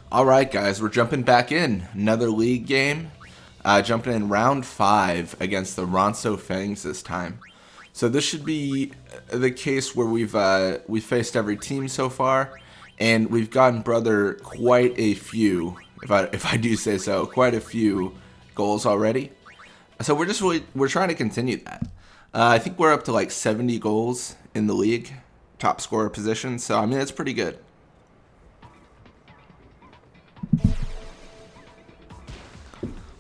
Alright guys, we're jumping back in. Another league game. Jumping in round 5 against the Ronso Fangs this time. So this should be the case where we've faced every team so far. And we've gotten brother quite a few, if I do say so, quite a few goals already. So we're trying to continue that. I think we're up to like 70 goals in the league, top scorer position. So I mean that's pretty good.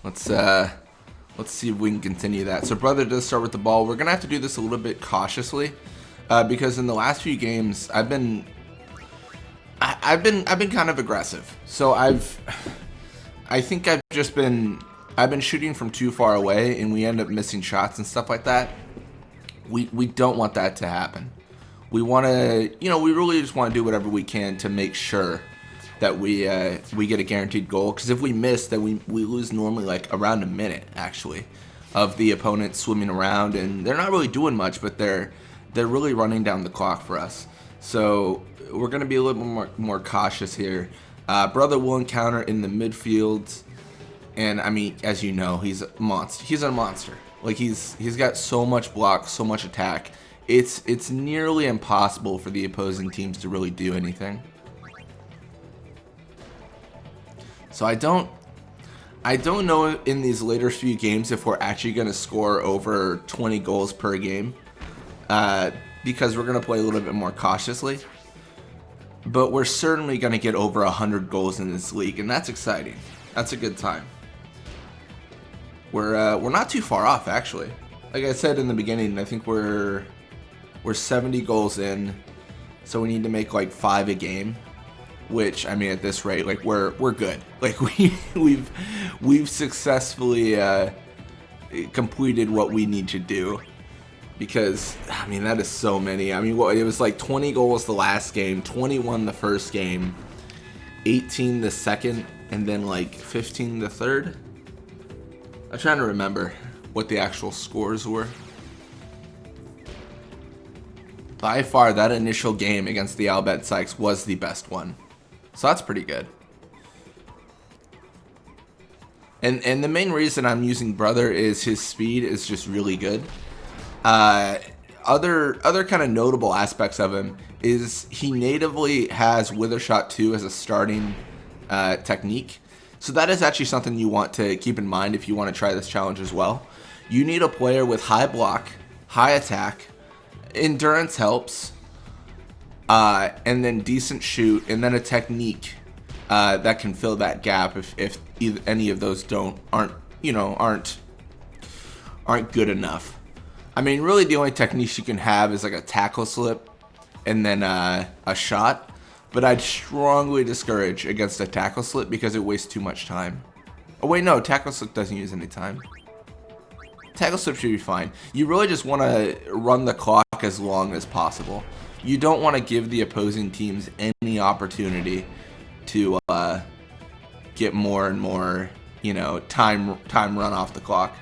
Let's see if we can continue that. So brother does start with the ball. We're gonna have to do this a little bit cautiously, because in the last few games I've been kind of aggressive. So I think I've been shooting from too far away, and we end up missing shots and stuff like that. We don't want that to happen. We want to, we really just want to do whatever we can to make sure that we get a guaranteed goal. Because if we miss, then we lose normally like around a minute actually of the opponent swimming around, and they're not really doing much, but they're really running down the clock for us. So we're gonna be a little more cautious here. Brother will encounter in the midfield, and I mean, as you know, he's a monster. He's a monster. Like he's got so much block, so much attack. It's nearly impossible for the opposing teams to really do anything. So I don't know in these later few games if we're actually going to score over 20 goals per game, because we're going to play a little bit more cautiously. But we're certainly going to get over 100 goals in this league, and that's exciting. That's a good time. We're not too far off actually. Like I said in the beginning, I think we're 70 goals in, so we need to make like 5 a game. Which, I mean, at this rate, like we're good. Like we've successfully completed what we need to do, because I mean that is so many. I mean, it was like 20 goals the last game, 21 the first game, 18 the second, and then like 15 the third. I'm trying to remember what the actual scores were. By far, that initial game against the Albet Sykes was the best one. So that's pretty good. And the main reason I'm using brother is his speed is just really good. Other kind of notable aspects of him is he natively has Wither Shot 2 as a starting technique. So that is actually something you want to keep in mind if you want to try this challenge as well. You need a player with high block, high attack, endurance helps, and then decent shoot, and then a technique that can fill that gap if any of those aren't good enough. I mean, really the only techniques you can have is like a tackle slip and then a shot, but I'd strongly discourage against a tackle slip because it wastes too much time. Oh wait, no, tackle slip doesn't use any time. Tackle slip should be fine. You really just want to run the clock as long as possible. You don't want to give the opposing teams any opportunity to get more and more, time run off the clock.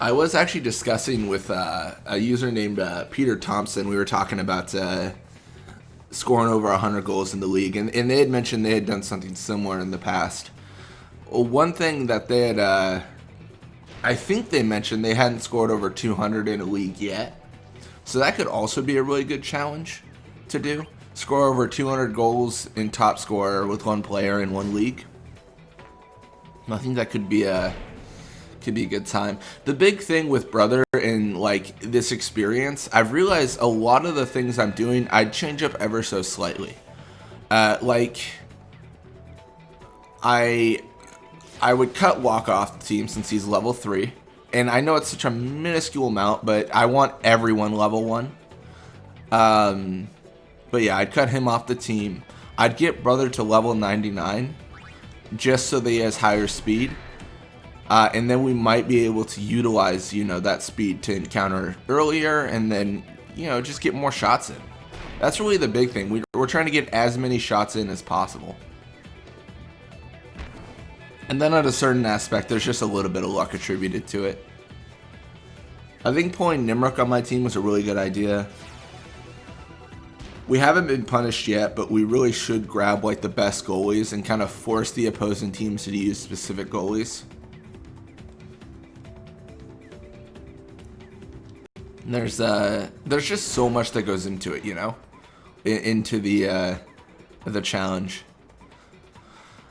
I was actually discussing with a user named Peter Thompson. We were talking about scoring over 100 goals in the league, and they had mentioned they had done something similar in the past. One thing that they had, I think they mentioned they hadn't scored over 200 in a league yet. So that could also be a really good challenge to do. Score over 200 goals in top scorer with one player in one league. I think that could be a good time. The big thing with brother and like this experience, I've realized a lot of the things I'm doing, I'd change up ever so slightly. Like I would cut Walk off the team since he's level 3. And I know it's such a minuscule amount, but I want everyone level 1. But yeah, I'd cut him off the team. I'd get brother to level 99 just so that he has higher speed. And then we might be able to utilize, that speed to encounter earlier and then, just get more shots in. That's really the big thing. We're trying to get as many shots in as possible. And then at a certain aspect, there's just a little bit of luck attributed to it. I think pulling Nimrok on my team was a really good idea. We haven't been punished yet, but we really should grab like the best goalies and kind of force the opposing teams to use specific goalies. And there's just so much that goes into it, you know, into the challenge.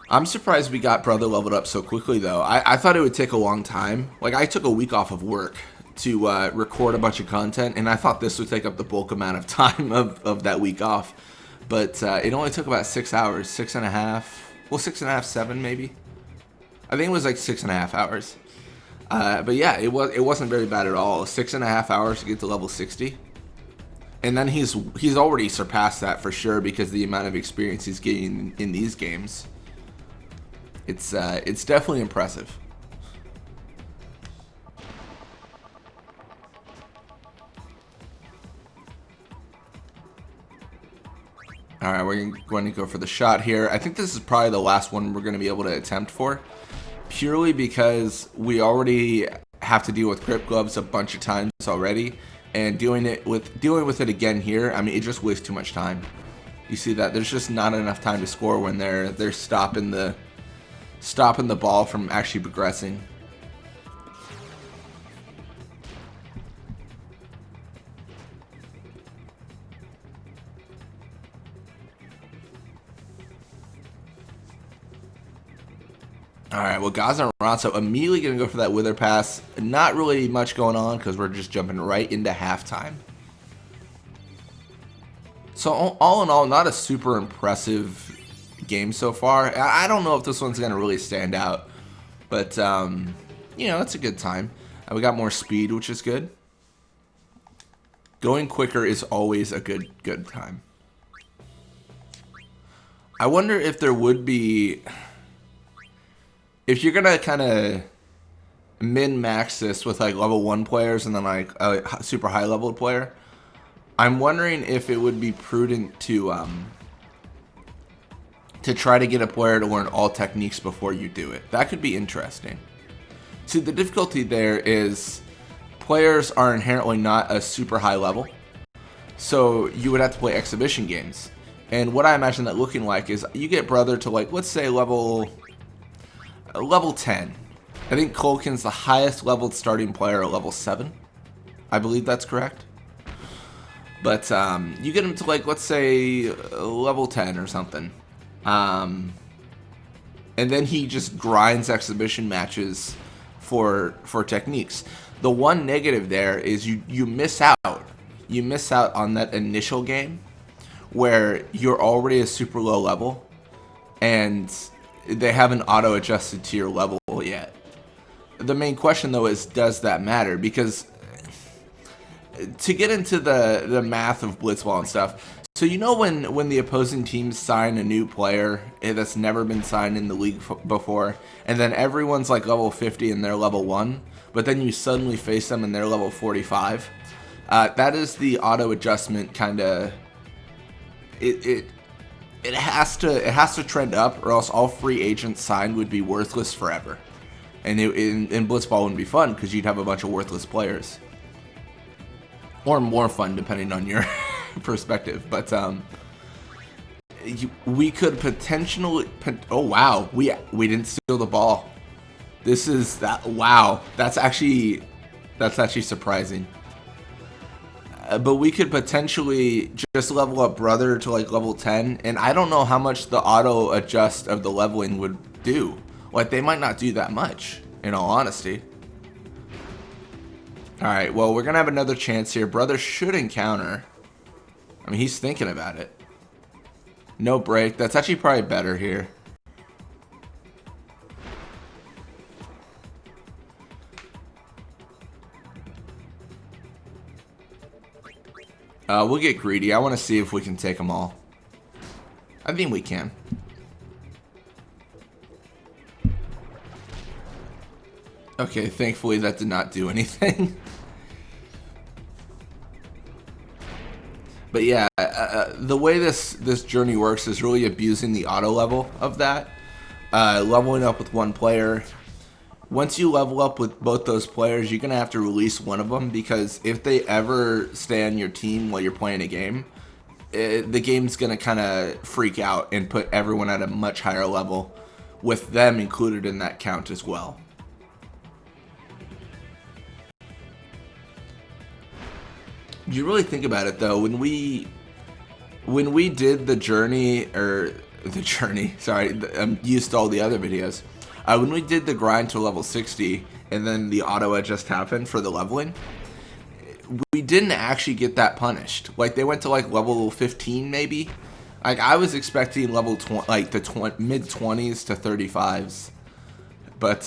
I'm surprised we got Brother leveled up so quickly, though. I thought it would take a long time. Like, I took a week off of work to record a bunch of content, and I thought this would take up the bulk amount of time of that week off. But it only took about 6 hours, 6.5, well, 6.5, 7 maybe. I think it was like 6.5 hours. But yeah, it wasn't very bad at all. 6.5 hours to get to level 60. And then he's already surpassed that for sure because of the amount of experience he's getting in these games. It's definitely impressive. All right, we're going to go for the shot here. I think this is probably the last one we're going to be able to attempt for, purely because we already have to deal with grip gloves a bunch of times already, and dealing with it again here, I mean, it just wastes too much time. You see that there's just not enough time to score when they're stopping the ball from actually progressing. Alright, well, Gaza and Ronso immediately going to go for that Wither Pass. Not really much going on because we're just jumping right into halftime. So, all in all, not a super impressive game so far. I don't know if this one's going to really stand out. But, you know, it's a good time. We got more speed, which is good. Going quicker is always a good time. I wonder if there would be... If you're gonna kind of min-max this with like level 1 players and then like a super high leveled player, I'm wondering if it would be prudent to try to get a player to learn all techniques before you do it. That could be interesting. See, the difficulty there is players are inherently not a super high level, so you would have to play exhibition games. And what I imagine that looking like is you get Brother to like, let's say level 10. I think Colkin's the highest leveled starting player at level 7. I believe that's correct. But you get him to like, let's say level 10 or something. And then he just grinds exhibition matches for techniques. The one negative there is you miss out. You miss out on that initial game where you're already a super low level and they haven't auto-adjusted to your level yet. The main question, though, is does that matter? Because to get into the math of Blitzball and stuff, so you know when the opposing teams sign a new player that's never been signed in the league before, and then everyone's like level 50 and they're level 1, but then you suddenly face them and they're level 45, that is the auto-adjustment kind of... It has to trend up, or else all free agents signed would be worthless forever, and Blitzball wouldn't be fun because you'd have a bunch of worthless players, or more fun depending on your perspective. But we could potentially. Oh wow, we didn't steal the ball. This is that. Wow, that's actually surprising. But we could potentially just level up Brother to like level 10, and I don't know how much the auto adjust of the leveling would do. Like, they might not do that much, in all honesty. Alright, well, we're gonna have another chance here. Brother should encounter. I mean, he's thinking about it. No break. That's actually probably better here. We'll get greedy. I want to see if we can take them all. I think we can. Okay, thankfully that did not do anything. But yeah, the way this journey works is really abusing the auto level of that. Leveling up with one player. once you level up with both those players, you're going to have to release one of them, because if they ever stay on your team while you're playing a game, the game's going to kind of freak out and put everyone at a much higher level, with them included in that count as well. You really think about it though, when we did the journey, sorry, I'm used to all the other videos. When we did the grind to level 60 and then the auto adjust happened for the leveling, we didn't actually get that punished. Like, they went to like level 15 maybe. Like, I was expecting level like the mid 20s to 35s, but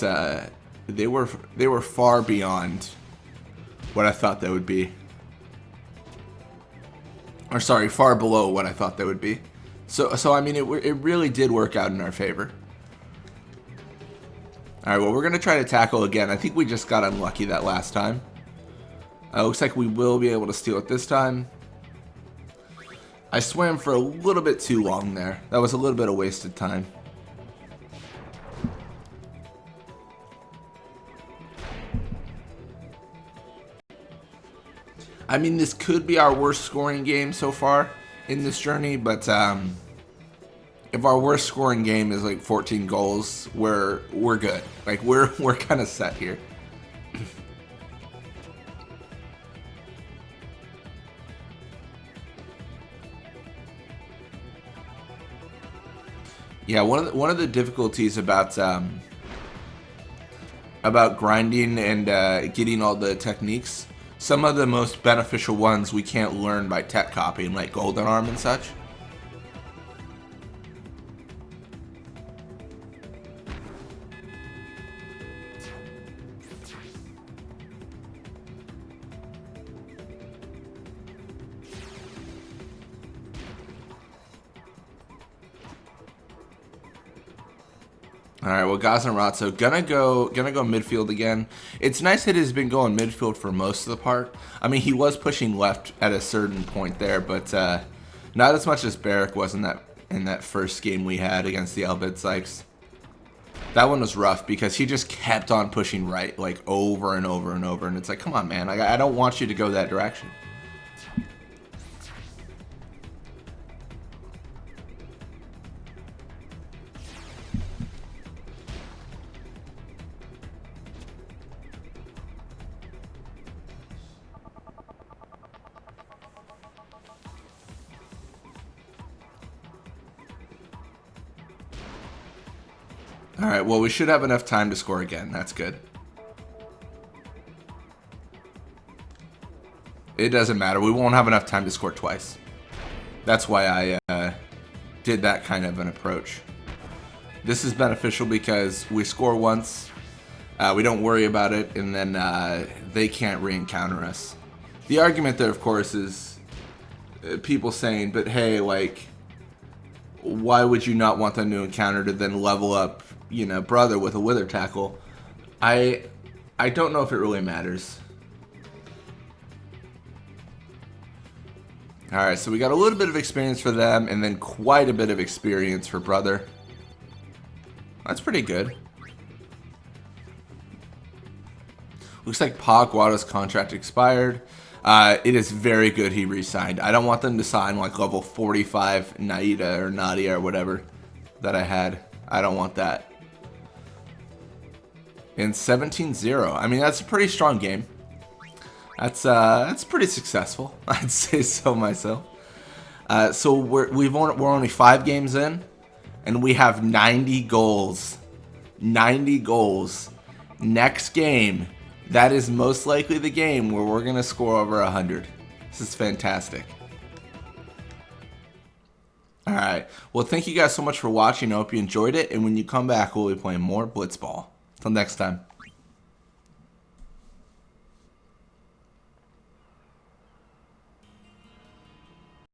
they were far beyond what I thought they would be. Or sorry, far below what I thought they would be. So I mean, it really did work out in our favor. Alright, well, we're going to try to tackle again. I think we just got unlucky that last time. Looks like we will be able to steal it this time. I swam for a little bit too long there. That was a little bit of wasted time. I mean, this could be our worst scoring game so far in this journey, but if our worst scoring game is like 14 goals, we're good. Like, we're kind of set here. Yeah, one of the difficulties about grinding and getting all the techniques, some of the most beneficial ones we can't learn by tech copying, like Golden Arm and such. All right, well, Gaz and Ronso gonna go midfield again. It's nice that he's been going midfield for most of the part. I mean, he was pushing left at a certain point there, but not as much as Barrick was in that first game we had against the Elbit Sykes. That one was rough because he just kept on pushing right, like, over and over and over, and it's like, come on, man, I don't want you to go that direction. Alright, well, we should have enough time to score again. That's good. It doesn't matter. We won't have enough time to score twice. That's why I did that kind of an approach. This is beneficial because we score once, we don't worry about it, and then they can't re-encounter us. The argument there, of course, is people saying, but hey, like, why would you not want them to encounter to then level up, you know, brother with a wither tackle? I don't know if it really matters. Alright, so we got a little bit of experience for them, and then quite a bit of experience for brother. That's pretty good. Looks like Guada's contract expired. It is very good he re-signed. I don't want them to sign like level 45 Naida or Nadia or whatever that I had. I don't want that. And 17-0. I mean, that's a pretty strong game. That's pretty successful. I'd say so myself. So we're only 5 games in, and we have 90 goals. 90 goals. Next game, that is most likely the game where we're going to score over 100. This is fantastic. Alright, well, thank you guys so much for watching. I hope you enjoyed it, and when you come back, we'll be playing more Blitzball. Till next time.